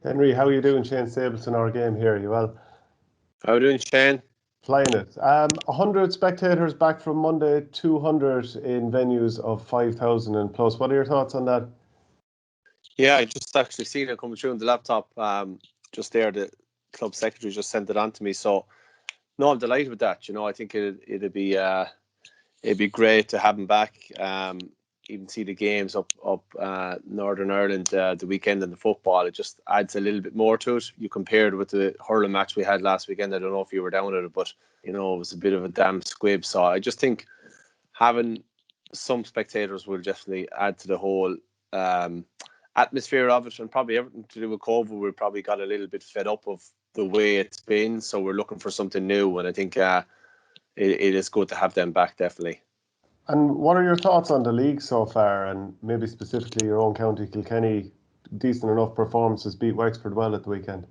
Henry, how are you doing? Shane Stapleton, our game here. You well? How are you doing, Shane? Flying it. 100 spectators back from Monday, 200 in venues of 5,000 and plus. What are your thoughts on that? Yeah, I just actually seen it coming through on the laptop just there. The club secretary just sent it on to me. So, no, I'm delighted with that. I think it'd be great to have him back. Even see the games up Northern Ireland the weekend and the football. It just adds a little bit more to it. You compared with the hurling match we had last weekend. I don't know if you were down at it, but it was a bit of a damn squib. So I just think having some spectators will definitely add to the whole atmosphere of it, and probably everything to do with COVID. We probably got a little bit fed up of the way it's been, so we're looking for something new, and I think it is good to have them back, definitely. And what are your thoughts on the league so far, and maybe specifically your own county, Kilkenny? Decent enough performances, beat Wexford well at the weekend.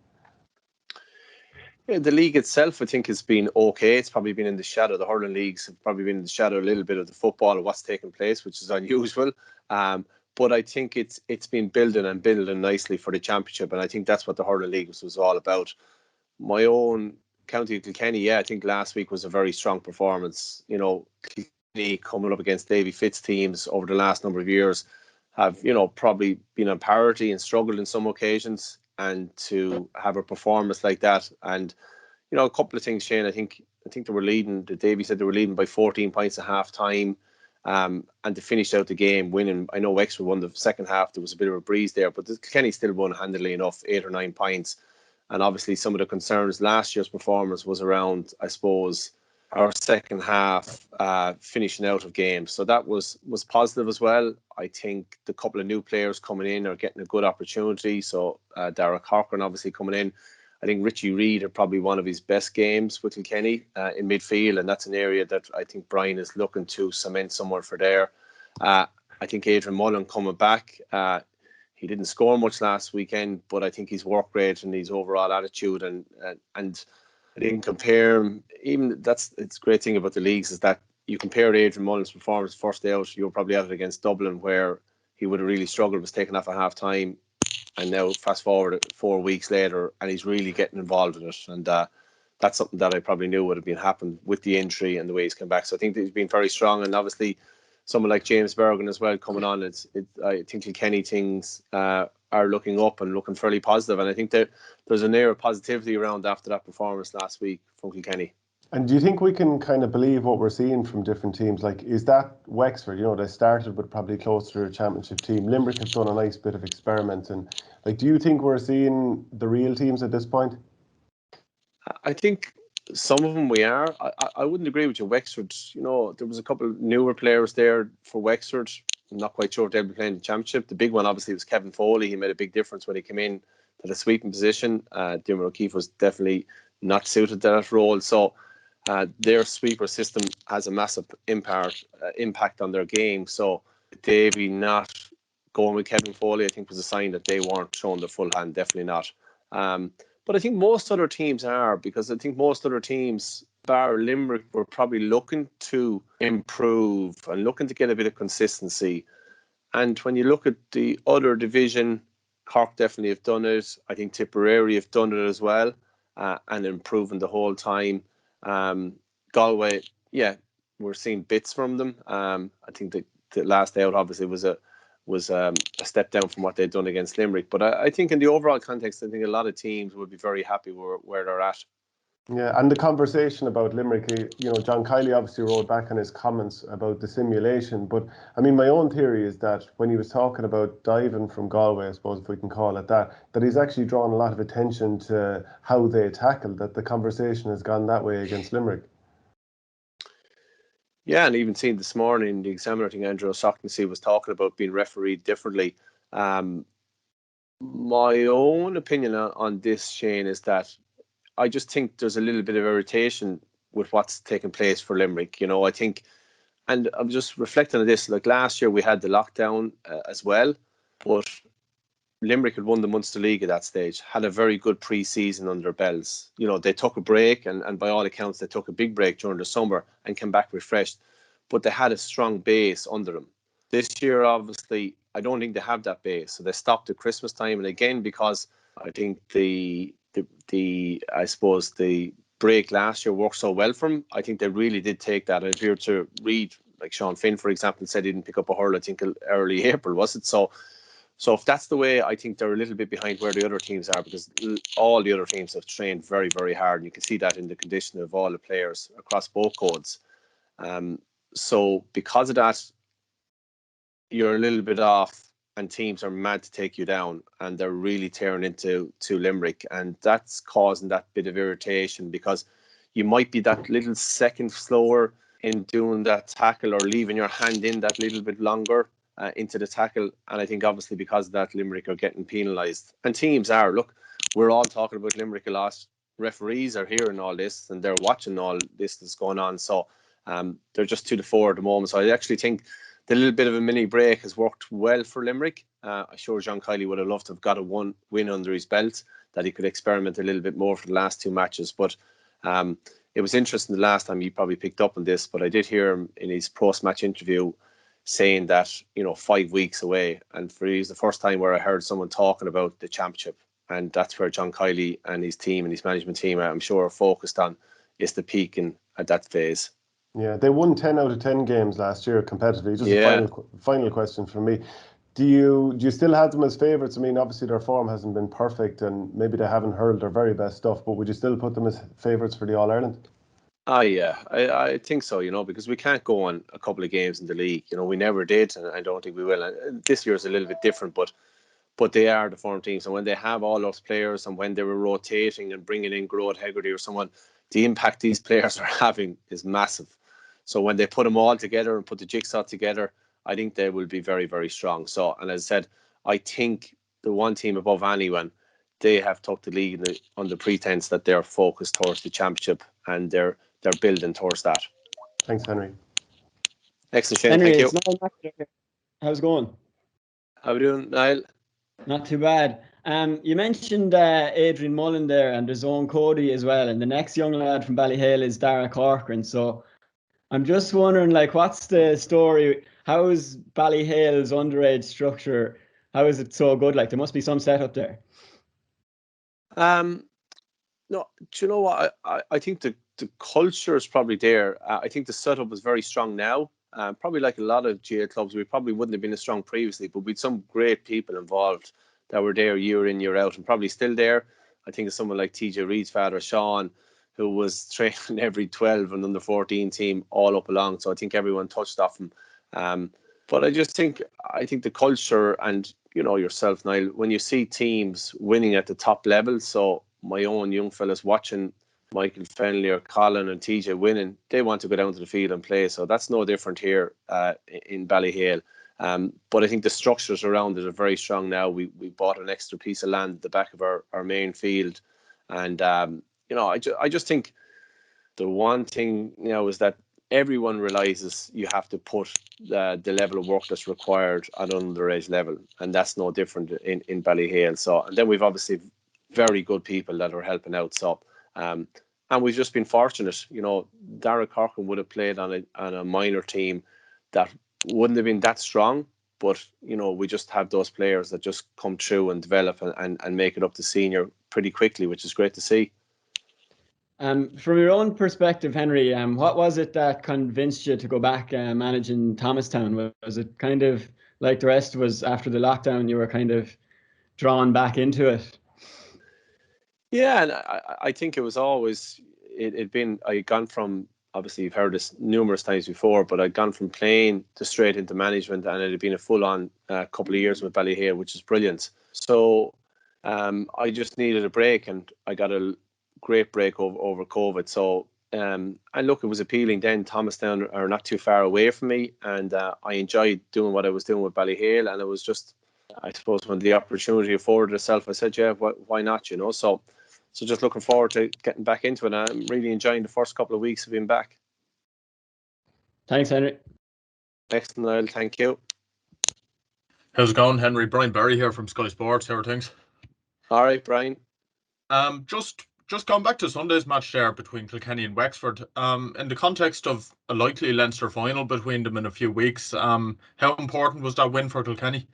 Yeah, the league itself, I think, has been okay. It's probably been in the shadow. The hurling leagues have probably been in the shadow a little bit of the football and what's taking place, which is unusual. But I think it's been building nicely for the championship, and I think that's what the hurling league was all about. My own county, Kilkenny, I think last week was a very strong performance. Kilkenny coming up against Davy Fitz teams over the last number of years have, probably been on parity and struggled in some occasions, and to have a performance like that, and a couple of things, Shane. I think they were leading. The Davy said they were leading by 14 points at half time. And to finish out the game winning. I know Wexford won the second half. There was a bit of a breeze there, but Kilkenny still won handily enough, 8 or 9 points. And obviously some of the concerns last year's performance was around, I suppose, our second half finishing out of games. So that was positive as well. I think the couple of new players coming in are getting a good opportunity. So Dara Corcoran obviously coming in. I think Richie Reid had probably one of his best games with Kilkenny in midfield, and that's an area that I think Brian is looking to cement somewhere for there. I think Adrian Mullen coming back. He didn't score much last weekend, but I think his work rate and his overall attitude and I didn't compare him. Even it's a great thing about the leagues is that you compare Adrian Mullen's performance first day out. You were probably at it against Dublin, where he would have really struggled, was taken off at half time. And now fast forward 4 weeks later, and he's really getting involved in it. And that's something that I probably knew would have been happened with the injury and the way he's come back. So I think he's been very strong. And obviously, someone like James Bergen as well coming on. I think Kilkenny things are looking up and looking fairly positive. And I think that there's an air of positivity around after that performance last week from Kilkenny. And do you think we can kind of believe what we're seeing from different teams? Like, is that Wexford? They started with probably close to their championship team. Limerick have done a nice bit of experimenting. Like, do you think we're seeing the real teams at this point? I think some of them we are. I wouldn't agree with you. Wexford, there was a couple of newer players there for Wexford. I'm not quite sure if they'll be playing the championship. The big one, obviously, was Kevin Foley. He made a big difference when he came in to the sweeping position. Diarmuid O'Keefe was definitely not suited to that role. So their sweeper system has a massive impact on their game. So Davy not going with Kevin Foley, I think, was a sign that they weren't showing the full hand. Definitely not. But I think most other teams are, because I think most other teams, bar Limerick, were probably looking to improve and looking to get a bit of consistency. And when you look at the other division, Cork definitely have done it. I think Tipperary have done it as well, and improving the whole time. Galway, we're seeing bits from them. I think the last out obviously was a step down from what they'd done against Limerick. But I think in the overall context, I think a lot of teams would be very happy where they're at. Yeah, and the conversation about Limerick, John Kiley obviously wrote back on his comments about the simulation. But I mean, my own theory is that when he was talking about diving from Galway, I suppose if we can call it that he's actually drawn a lot of attention to how they tackled, that the conversation has gone that way against Limerick. Yeah, and even seen this morning, the Examiner, I think Andrew O'Shaughnessy was talking about being refereed differently. My own opinion on this, Shane, is that I just think there's a little bit of irritation with what's taking place for Limerick. I think, and I'm just reflecting on this, like last year we had the lockdown as well, but Limerick had won the Munster League at that stage, had a very good pre-season under their belts. They took a break, and by all accounts, they took a big break during the summer and came back refreshed. But they had a strong base under them. This year, obviously, I don't think they have that base. So they stopped at Christmas time. And again, because I think the I suppose the break last year worked so well for them. I think they really did take that. If you're to read, like Sean Finn, for example, said he didn't pick up a hurl, I think early April, was it? So if that's the way, I think they're a little bit behind where the other teams are, because all the other teams have trained very, very hard. And you can see that in the condition of all the players across both codes. So because of that, you're a little bit off, and teams are mad to take you down, and they're really tearing into Limerick, and that's causing that bit of irritation, because you might be that little second slower in doing that tackle, or leaving your hand in that little bit longer into the tackle. And I think obviously because of that, Limerick are getting penalised, and teams are. Look, we're all talking about Limerick a lot. Referees are hearing all this, and they're watching all this that's going on. So they're just to the fore at the moment. So I actually think the little bit of a mini break has worked well for Limerick. I'm sure John Kiley would have loved to have got a one win under his belt, that he could experiment a little bit more for the last two matches. But it was interesting the last time, he probably picked up on this, but I did hear him in his post-match interview saying that, 5 weeks away. And for me, it was the first time where I heard someone talking about the championship. And that's where John Kiley and his team and his management team, I'm sure, are focused on, is the peaking at that phase. Yeah, they won 10 out of 10 games last year competitively. Just a final question from me. Do you still have them as favourites? I mean, obviously their form hasn't been perfect, and maybe they haven't hurled their very best stuff, but would you still put them as favourites for the All-Ireland? Yeah, I think so, because we can't go on a couple of games in the league. We never did, and I don't think we will. And this year is a little bit different, but they are the form teams. And when they have all those players, and when they were rotating and bringing in Grode Hegarty or someone, the impact these players are having is massive. So when they put them all together and put the jigsaw together, I think they will be very, very strong. So, and as I said, I think the one team above anyone, they have took the league on the pretense that they're focused towards the championship, and they're building towards that. Thanks, Henry. Excellent, Shane. Henry, thank you. How's it going? How are we doing, Niall? Not too bad. You mentioned Adrian Mullen there, and there's Owen Cody as well. And the next young lad from Valleyhill is Dara Corcoran. So I'm just wondering, what's the story? How is Valleyhill's underage structure? How is it so good? There must be some setup there. No, do you know what? I think the culture is probably there. I think the setup is very strong now. Probably like a lot of GA clubs, we probably wouldn't have been as strong previously, but with some great people involved that were there year in, year out, and probably still there. I think of someone like TJ Reid's father, Sean, who was training every 12 and under 14 team all up along. So I think everyone touched off him. But I think the culture, and yourself, Niall, when you see teams winning at the top level, so my own young fellas watching Michael Fennelly or Colin and TJ winning, they want to go down to the field and play. So that's no different here in Valleyhill. But I think the structures around it are very strong now. We bought an extra piece of land at the back of our main field. And, I just think the one thing, is that everyone realises you have to put the level of work that's required at underage level. And that's no different in Valleyhill. So, and then we've obviously very good people that are helping out. So, and we've just been fortunate. Dara Corcoran would have played on a minor team that wouldn't have been that strong, but we just have those players that just come through and develop and make it up to senior pretty quickly, which is great to see. From your own perspective, Henry, what was it that convinced you to go back managing Thomastown? Was it kind of like the rest was after the lockdown, you were kind of drawn back into it? Yeah, and I think it was always, I had gone from, obviously you've heard this numerous times before, but I'd gone from playing to straight into management, and it had been a full-on couple of years with Valleyhill, which is brilliant. So I just needed a break, and I got a great break over COVID. So, and look, it was appealing then. Thomastown are not too far away from me, and I enjoyed doing what I was doing with Valleyhill, and it was just, I suppose, when the opportunity afforded itself, I said, yeah, why not, So just looking forward to getting back into it. I'm really enjoying the first couple of weeks of being back. Thanks, Henry. Excellent, Niall. Thank you. How's it going, Henry? Brian Berry here from Sky Sports. How are things? All right, Brian. Just going back to Sunday's match there between Kilkenny and Wexford. In the context of a likely Leinster final between them in a few weeks, how important was that win for Kilkenny?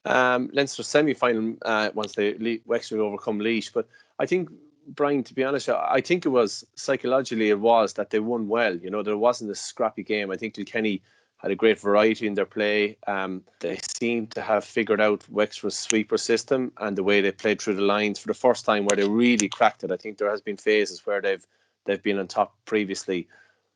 Leinster semi-final once Wexford overcome Laois. But I think, Brian, to be honest, I think it was psychologically that they won well. You know, there wasn't a scrappy game. I think Kilkenny had a great variety in their play. They seem to have figured out Wexford's sweeper system and the way they played through the lines for the first time, where they really cracked it. I think there has been phases where they've been on top previously.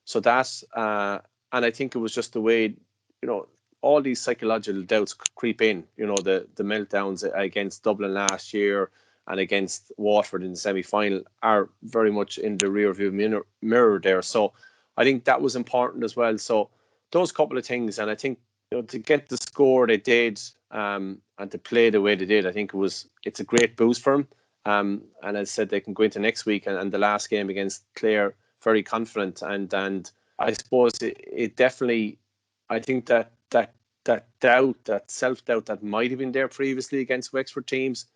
So that's and I think it was just the way, you know, all these psychological doubts creep in. You know, the meltdowns against Dublin last year and against Waterford in the semi-final are very much in the rearview mirror there. So I think that was important as well. So those couple of things, and I think, you know, to get the score they did and to play the way they did, I think it's a great boost for them. And as I said, they can go into next week and the last game against Clare very confident. And I suppose it definitely, I think that doubt, that self-doubt that might have been there previously against Wexford teams,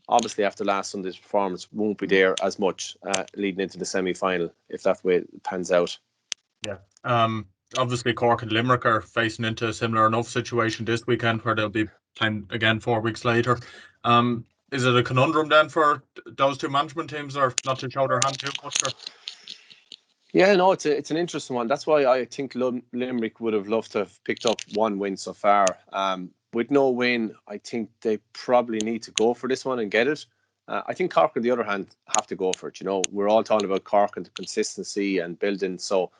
obviously after last Sunday's performance, won't be there as much leading into the semi-final if that way it pans out. Yeah. Obviously Cork and Limerick are facing into a similar enough situation this weekend, where they'll be playing again 4 weeks later. Is it a conundrum then for those two management teams, or not to show their hand too much? Or? Yeah, no, it's an interesting one. That's why I think Limerick would have loved to have picked up one win so far. With no win, I think they probably need to go for this one and get it. I think Cork, on the other hand, have to go for it. You know, we're all talking about Cork and the consistency and building, so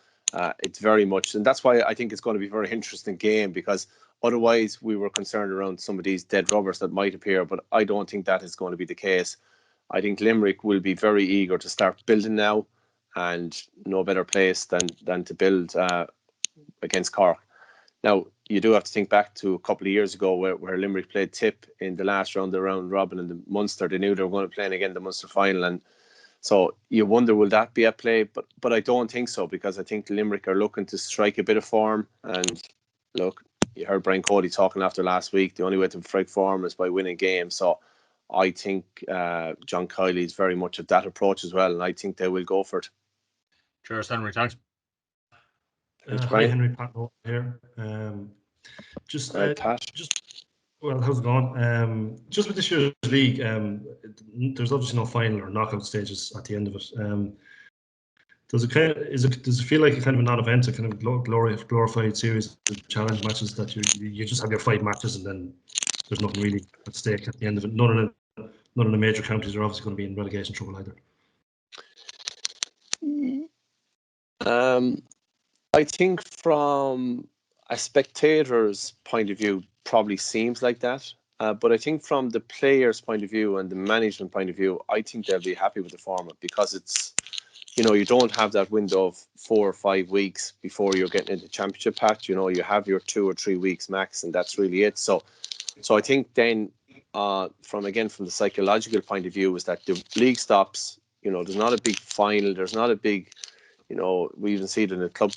it's very much, and that's why I think it's going to be a very interesting game, because otherwise we were concerned around some of these dead rubbers that might appear, but I don't think that is going to be the case. I think Limerick will be very eager to start building now, and no better place than to build against Cork. Now, you do have to think back to a couple of years ago where Limerick played Tip in the last round of the round robin in the Munster. They knew they were going to play again the Munster final, and so you wonder, will that be at play? But I don't think so, because I think Limerick are looking to strike a bit of form. And look, you heard Brian Cody talking after last week, the only way to strike form is by winning games. So I think John Kiley is very much of that approach as well, and I think they will go for it. Cheers, Henry. Thanks. Hi, Henry. Pat here. Well, how's it going? Just with this year's league, there's obviously no final or knockout stages at the end of it. Does it feel like a kind of a non-event, a kind of glorified series of challenge matches that you just have your 5 matches and then there's nothing really at stake at the end of it? None of the major counties are obviously going to be in relegation trouble either. I think from a spectator's point of view, probably seems like that. But I think from the players' point of view and the management point of view, I think they'll be happy with the format, because it's, you know, you don't have that window of 4 or 5 weeks before you're getting into championship patch. You know, you have your 2 or 3 weeks max, and that's really it. So I think then from the psychological point of view, is that the league stops. You know, there's not a big final. There's not a big, you know, we even see it in a club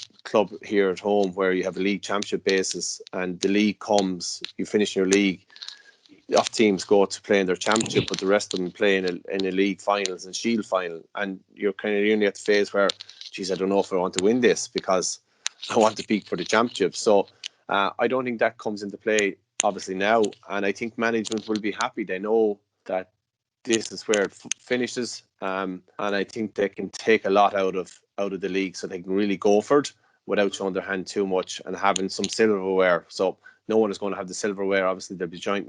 here at home where you have a league championship basis, and the league comes, you finish your league, off teams go to play in their championship, but the rest of them play in a league finals and shield final, and you're kind of only at the phase where, geez, I don't know if I want to win this because I want to peak for the championship. So I don't think that comes into play obviously now, and I think management will be happy. They know that this is where it finishes, and I think they can take a lot out of the league, so they can really go for it without showing their hand too much and having some silverware. So no one is going to have the silverware. Obviously, there'll be joint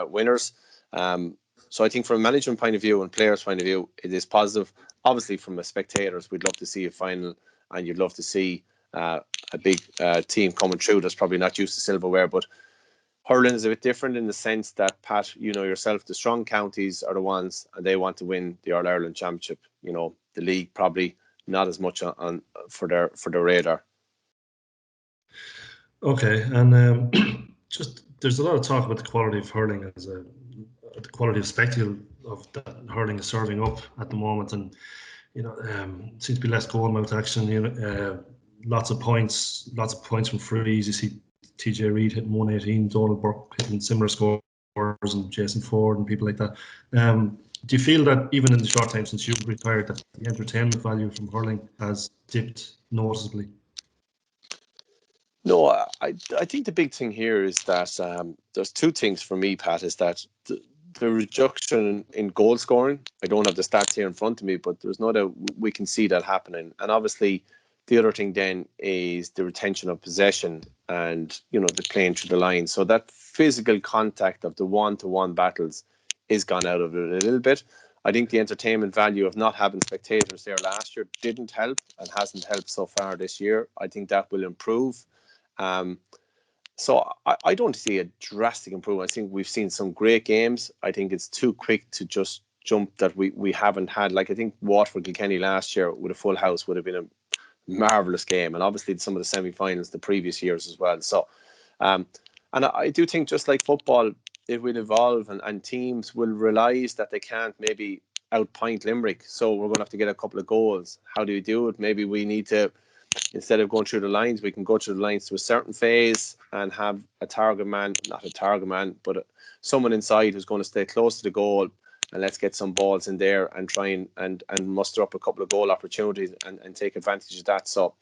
winners. So I think from a management point of view and players' point of view, it is positive. Obviously, from a spectators, we'd love to see a final, and you'd love to see a big team coming through that's probably not used to silverware. But hurling is a bit different in the sense that, Pat, you know yourself, the strong counties are the ones, and they want to win the All-Ireland Championship. You know, the league probably not as much on for their radar. Okay, and just there's a lot of talk about the quality of hurling as the quality of spectacle of that hurling is serving up at the moment, and you know, seems to be less goal mouth action. You know, lots of points from frees. You see TJ Reid hitting 118, Donald Burke hitting similar scores, and Jason Ford and people like that. Do you feel that even in the short time since you've retired, that the entertainment value from hurling has dipped noticeably? No, I think the big thing here is that there's two things for me, Pat, is that the reduction in goal scoring. I don't have the stats here in front of me, but there's no doubt we can see that happening. And obviously, the other thing then is the retention of possession and, the playing through the line. So that physical contact of the one-to-one battles is gone out of it a little bit. I think the entertainment value of not having spectators there last year didn't help and hasn't helped so far this year. I think that will improve. So I don't see a drastic improvement. I think we've seen some great games. I think it's too quick to just jump that we haven't had. Like, I think Waterford Kilkenny last year with a full house would have been a marvellous game. And obviously some of the semi-finals the previous years as well. So, and I do think just like football, it will evolve and teams will realise that they can't maybe outpoint Limerick. So we're going to have to get a couple of goals. How do you do it? Maybe we need to, instead of going through the lines, we can go through the lines to a certain phase and have a target man, not a target man, but someone inside who's going to stay close to the goal, and let's get some balls in there and try and muster up a couple of goal opportunities and take advantage of that. So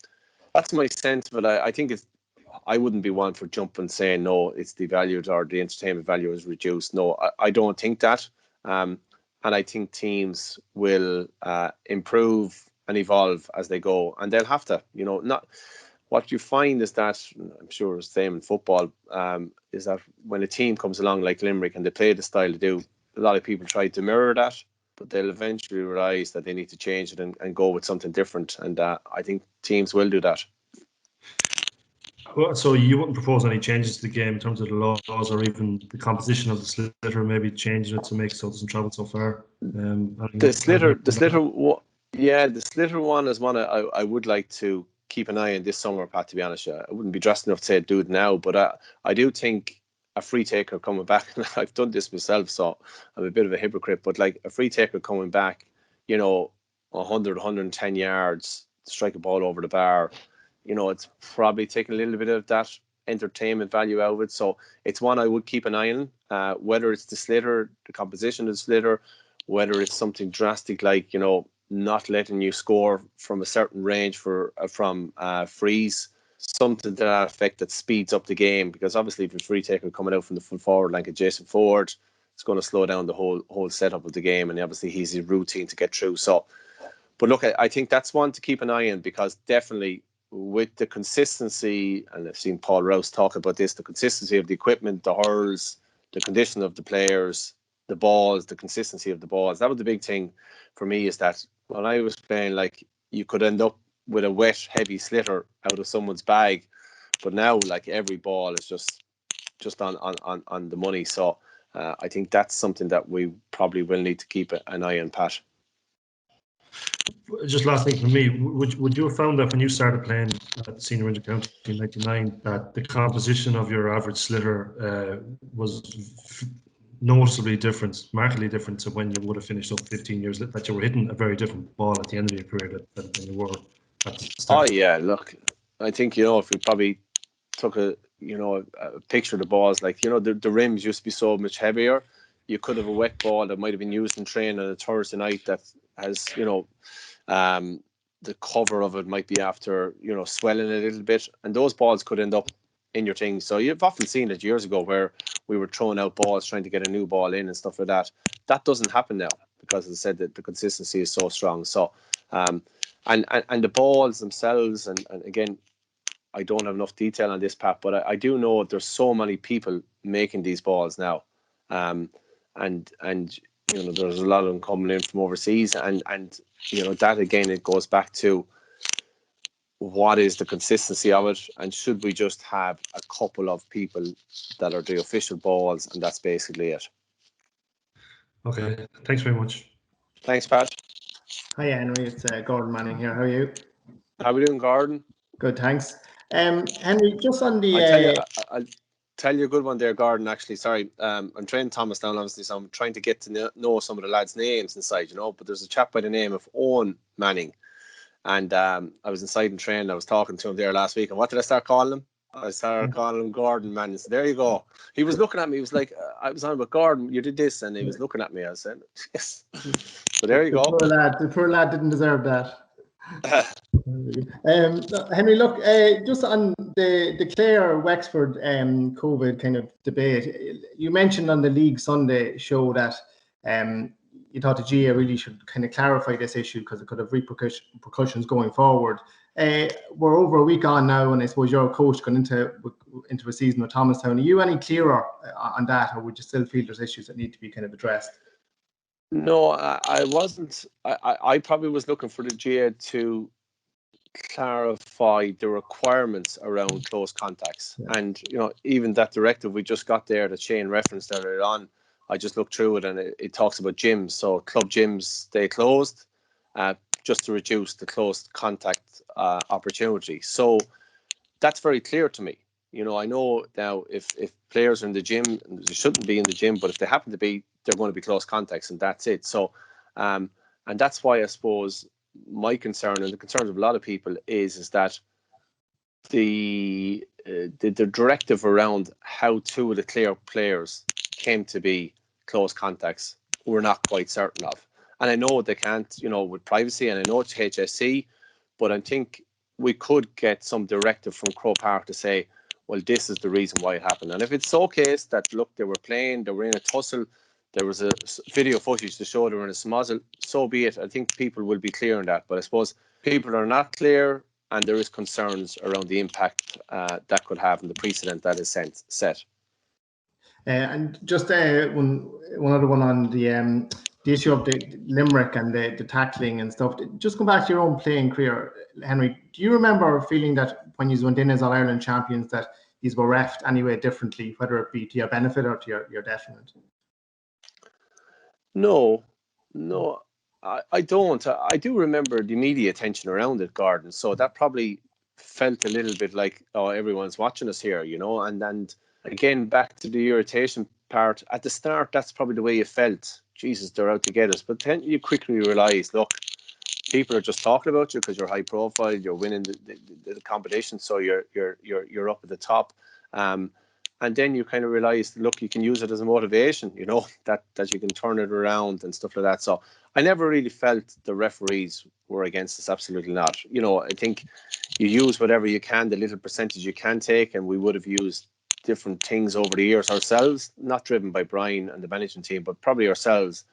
that's my sense of it. I think I wouldn't be one for jumping saying, no, it's devalued or the entertainment value is reduced. No, I don't think that. And I think teams will improve and evolve as they go, and they'll have to, not what you find is that, I'm sure it's the same in football, is that when a team comes along like Limerick and they play the style they do, a lot of people try to mirror that, but they'll eventually realise that they need to change it and go with something different, and I think teams will do that. Well, so you wouldn't propose any changes to the game in terms of the laws or even the composition of the slitter, maybe changing it to make so it doesn't travel so far? The slitter one is one I would like to keep an eye on this summer, Pat, to be honest. I wouldn't be dressed enough to say do it now, but I do think a free taker coming back, and I've done this myself, so I'm a bit of a hypocrite, but like a free taker coming back, 100, 110 yards, strike a ball over the bar, it's probably taking a little bit of that entertainment value out of it. So it's one I would keep an eye on, whether it's the slitter, the composition of the slitter, whether it's something drastic like, not letting you score from a certain range from frees, something to that effect that speeds up the game. Because obviously if a free taker coming out from the full forward like a Jason Ford, it's going to slow down the whole setup of the game, and obviously he's a routine to get through. So, but look, I think that's one to keep an eye on, because definitely with the consistency, and I've seen Paul Rouse talk about this, the consistency of the equipment, the hurls, the condition of the players, the balls, the consistency of the balls. That was the big thing for me, is that when I was playing, like, you could end up with a wet, heavy slitter out of someone's bag, but now like every ball is just on the money. So I think that's something that we probably will need to keep an eye on, Pat. Just last thing for me, would you have found that when you started playing at Senior Inter-County in 1999, that the composition of your average slitter was noticeably different, markedly different to when you would have finished up 15 years, that you were hitting a very different ball at the end of your career than you were at the start? Oh yeah, look, I think, if we probably took a picture of the balls, like, the rims used to be so much heavier. You could have a wet ball that might have been used in training on a Thursday night that has, the cover of it might be after, swelling a little bit, and those balls could end up in your thing. So you've often seen it years ago where we were throwing out balls trying to get a new ball in and stuff like that. That doesn't happen now, because, as I said, that the consistency is so strong. So and the balls themselves, and again, I don't have enough detail on this, Pat, but I do know there's so many people making these balls now, and there's a lot of them coming in from overseas, and that again, it goes back to what is the consistency of it, and should we just have a couple of people that are the official balls, and that's basically it. Okay, thanks very much. Thanks, Pat. Hi, Henry. It's Gordon Manning here. How are you? How are we doing, Gordon? Good, thanks. Henry, just on the... I'll tell you a good one there, Gordon, actually. Sorry, I'm training Thomastown, obviously, so I'm trying to get to know some of the lads' names inside, but there's a chap by the name of Owen Manning, and I was inside in training. I was talking to him there last week, and what did I start calling him? I started calling him Gordon Manning. So there you go. He was looking at me. He was like, I was on about Gordon, you did this, and he was looking at me. I said, yes. So there you go. The poor lad didn't deserve that. Henry, look, just on the Clare-Wexford COVID kind of debate, you mentioned on the League Sunday show that you thought the GA really should kind of clarify this issue because it could have repercussions going forward. We're over a week on now, and I suppose you're a coach going into a season with Thomastown. Are you any clearer on that, or would you still feel there's issues that need to be kind of addressed? No, I wasn't. I probably was looking for the GA to clarify the requirements around close contacts. Yeah. And, even that directive we just got there that Shane referenced earlier on, I just looked through it and it talks about gyms. So club gyms stay closed just to reduce the close contact opportunity. So that's very clear to me. I know now if players are in the gym, they shouldn't be in the gym, but if they happen to be, they're going to be close contacts and that's it. So, and that's why I suppose my concern and the concerns of a lot of people is that the directive around how two of the Clare players came to be close contacts we're not quite certain of. And I know they can't, with privacy, and I know it's HSC, but I think we could get some directive from Croke Park to say, well, this is the reason why it happened. And if it's so case that, look, they were playing, they were in a tussle, there was a video footage to show they were in a smuzzle, so be it. I think people will be clear on that. But I suppose people are not clear, and there is concerns around the impact that could have and the precedent that is set. And just one other one on the issue of the Limerick and the tackling and stuff. Just come back to your own playing career, Henry. Do you remember feeling that when you went in as All-Ireland champions that these were refed anyway differently, whether it be to your benefit or to your detriment? No, I don't. I do remember the media attention around it, Gordon. So that probably felt a little bit like, oh, everyone's watching us here, and again, back to the irritation part. At the start, that's probably the way you felt. Jesus, they're out to get us. But then you quickly realise, look, people are just talking about you because you're high profile, you're winning the competition, so you're up at the top. And then you kind of realise, look, you can use it as a motivation, that you can turn it around and stuff like that. So I never really felt the referees were against us. Absolutely not. I think you use whatever you can, the little percentage you can take, and we would have used different things over the years ourselves, not driven by Brian and the management team, but probably ourselves.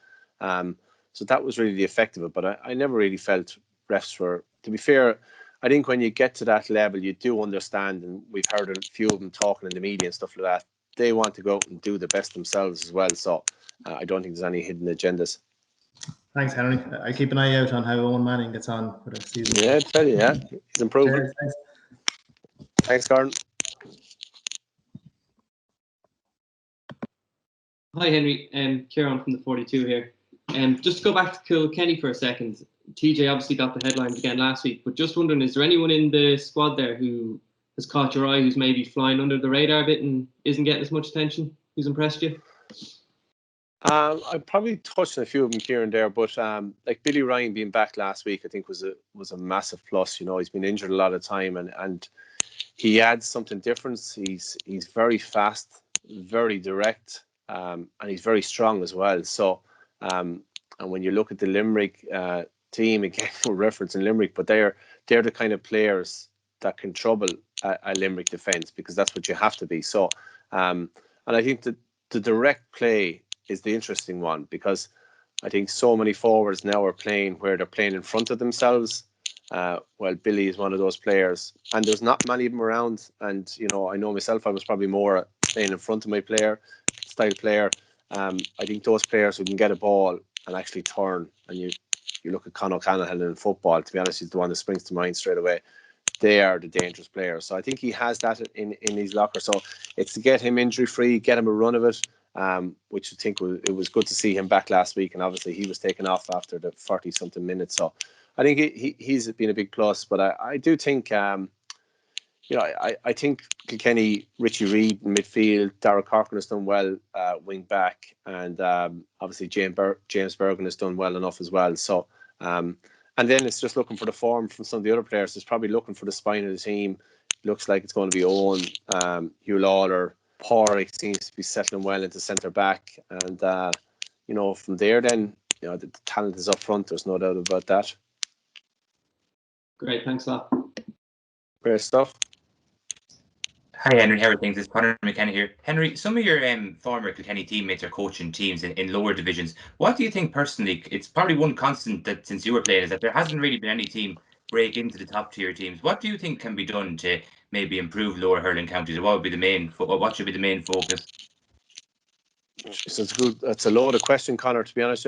So that was really the effect of it. But I never really felt refs were, to be fair, I think when you get to that level, you do understand, and we've heard a few of them talking in the media and stuff like that, they want to go out and do the best themselves as well. So I don't think there's any hidden agendas. Thanks, Henry. I keep an eye out on how Owen Manning gets on for the season. Yeah, I tell you, he's improving. Cheers, thanks, Gordon. Hi, Henry. Kieran from the 42 here. Just to go back to Kilkenny for a second. TJ obviously got the headlines again last week, but just wondering, is there anyone in the squad there who has caught your eye, who's maybe flying under the radar a bit and isn't getting as much attention, who's impressed you? I probably touched on a few of them here and there, but like Billy Ryan being back last week, I think was a massive plus. He's been injured a lot of time, and he adds something different. He's very fast, very direct, and he's very strong as well. So, and when you look at the Limerick team, again, we're referencing Limerick, but they're the kind of players that can trouble a Limerick defence, because that's what you have to be. So, and I think that the direct play is the interesting one, because I think so many forwards now are playing where they're playing in front of themselves. Well, Billy is one of those players, and there's not many of them around. And I know myself, I was probably more playing in front of my style player. I think those players who can get a ball and actually turn, and you look at Conor O'Callaghan in football, to be honest, he's the one that springs to mind straight away. They are the dangerous players. So I think he has that in his locker. So it's to get him injury free, get him a run of it, which I think it was good to see him back last week. And obviously he was taken off after the 40 something minutes. So I think he's been a big plus. But I do think, I think Kilkenny, Richie Reid in midfield, Darragh Corcoran has done well, wing back, and obviously James Bergen has done well enough as well. So, and then it's just looking for the form from some of the other players. It's probably looking for the spine of the team. Looks like it's going to be Owen, Hugh Lawler, Porrick seems to be settling well into centre back, and from there, then the talent is up front. There's no doubt about that. Great, thanks a lot. Great stuff. Hi Henry, how are things? It's Conor McKenna here. Henry, some of your former Kilkenny teammates are coaching teams in lower divisions. What do you think personally? It's probably one constant that since you were playing is that there hasn't really been any team break into the top tier teams. What do you think can be done to maybe improve lower hurling counties? What would be the main? What should be the main focus? It's good. That's a loaded question, Conor. To be honest,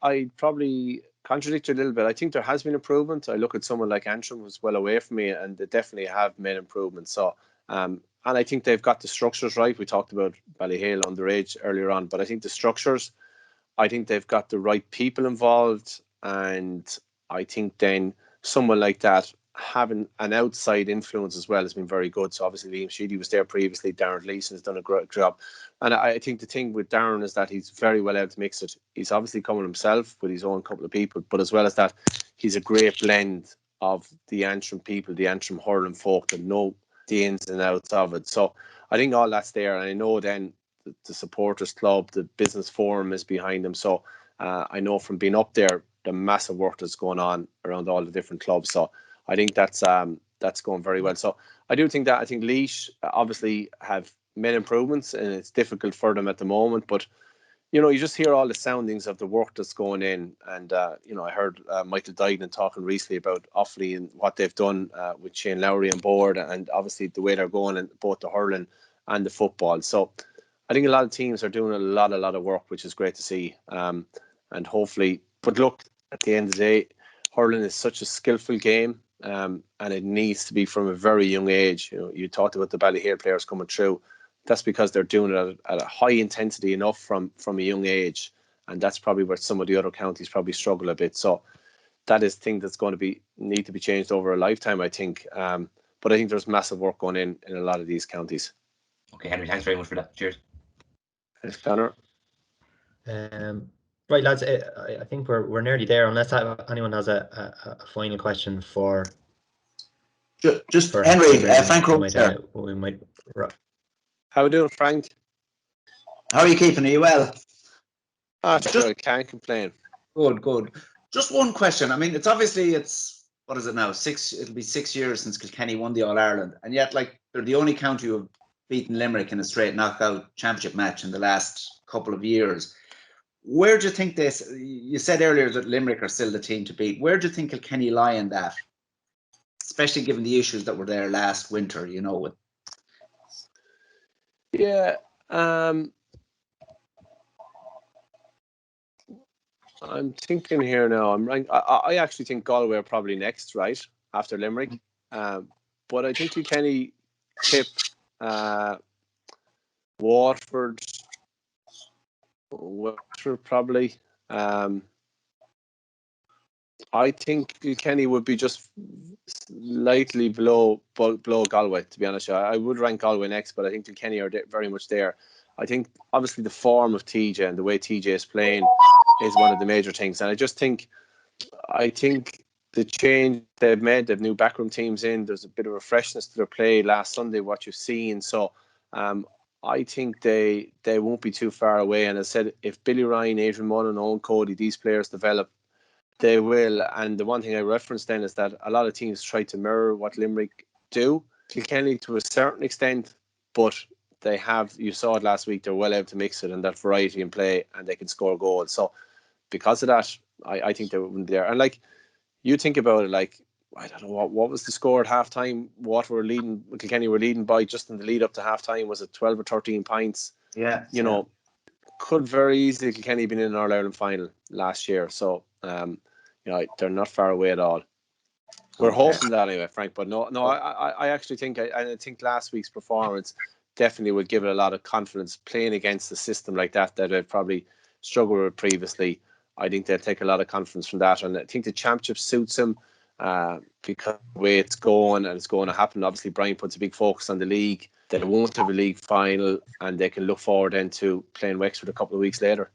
I probably contradict you a little bit. I think there has been improvement. I look at someone like Antrim, who's well away from me, and they definitely have made improvements. So, and I think they've got the structures right. We talked about Valleyhill underage earlier on, but I think the structures, I think they've got the right people involved, and I think then someone like that having an outside influence as well has been very good. So obviously Liam Sheedy was there previously. Darren Leeson has done a great job. And I think the thing with Darren is that he's very well able to mix it. He's obviously coming himself with his own couple of people, but as well as that, he's a great blend of the Antrim people, the Antrim hurling folk that know the ins and outs of it. So I think all that's there. And I know then the supporters club, the business forum is behind them. So I know from being up there, the massive work that's going on around all the different clubs. So I think that's going very well. So I do think that, I think Laois obviously have made improvements, and it's difficult for them at the moment. But, you know, you just hear all the soundings of the work that's going in. And, you know, I heard Michael Duggan talking recently about Offaly and what they've done with Shane Lowry on board, and obviously the way they're going in both the hurling and the football. So I think a lot of teams are doing a lot of work, which is great to see. And hopefully, but look, at the end of the day, hurling is such a skillful game. And it needs to be from a very young age. You know, you talked about the Valleyhill players coming through. That's because they're doing it at a high intensity enough from a young age, and that's probably where some of the other counties probably struggle a bit. So that is a thing that's going to need to be changed over a lifetime, I think. But I think there's massive work going in a lot of these counties. Okay, Henry, thanks very much for that. Cheers. Thanks, Conor. Right, lads, I think we're nearly there. Unless anyone has a final question for Henry, Frank Rowe there. We might. How are we doing, Frank? How are you keeping? Are you well? Sure, I can't complain. Good. Just one question. I mean, what is it now? It'll be 6 years since Kilkenny won the All Ireland, and yet, like, they're the only county who have beaten Limerick in a straight knockout championship match in the last couple of years. Where do you think this? You said earlier that Limerick are still the team to beat. Where do you think Kilkenny lie in that? Especially given the issues that were there last winter, you know. Yeah, I'm thinking here now. I actually think Galway are probably next, right after Limerick. But I think Kilkenny, Tip, Waterford probably. I think Kilkenny would be just slightly below Galway, to be honest. I would rank Galway next, but I think Kilkenny are very much there. I think obviously the form of TJ and the way TJ is playing is one of the major things. And I think the change they've made, they've new backroom teams in, there's a bit of a freshness to their play last Sunday, what you've seen. So I think they won't be too far away. And as I said, if Billy Ryan, Adrian Mullen, Owen Cody, these players develop, they will. And the one thing I referenced then is that a lot of teams try to mirror what Limerick do. Kilkenny to a certain extent, but they have, you saw it last week, they're well able to mix it and that variety in play, and they can score goals. So because of that, I think they were there. And like, you think about it, like, I don't know, what was the score at half time? Kilkenny were leading by, just in the lead up to half time, was it 12 or 13 points? Yeah. You know, could very easily Kilkenny been in an All-Ireland final last year. So, you know, they're not far away at all. We're hoping that anyway, Frank. But no, I actually think, I think last week's performance definitely would give it a lot of confidence playing against a system like that they'd probably struggled with previously. I think they'll take a lot of confidence from that, and I think the championship suits them because the way it's going and it's going to happen. Obviously, Brian puts a big focus on the league. They won't have a league final, and they can look forward then to playing Wexford a couple of weeks later.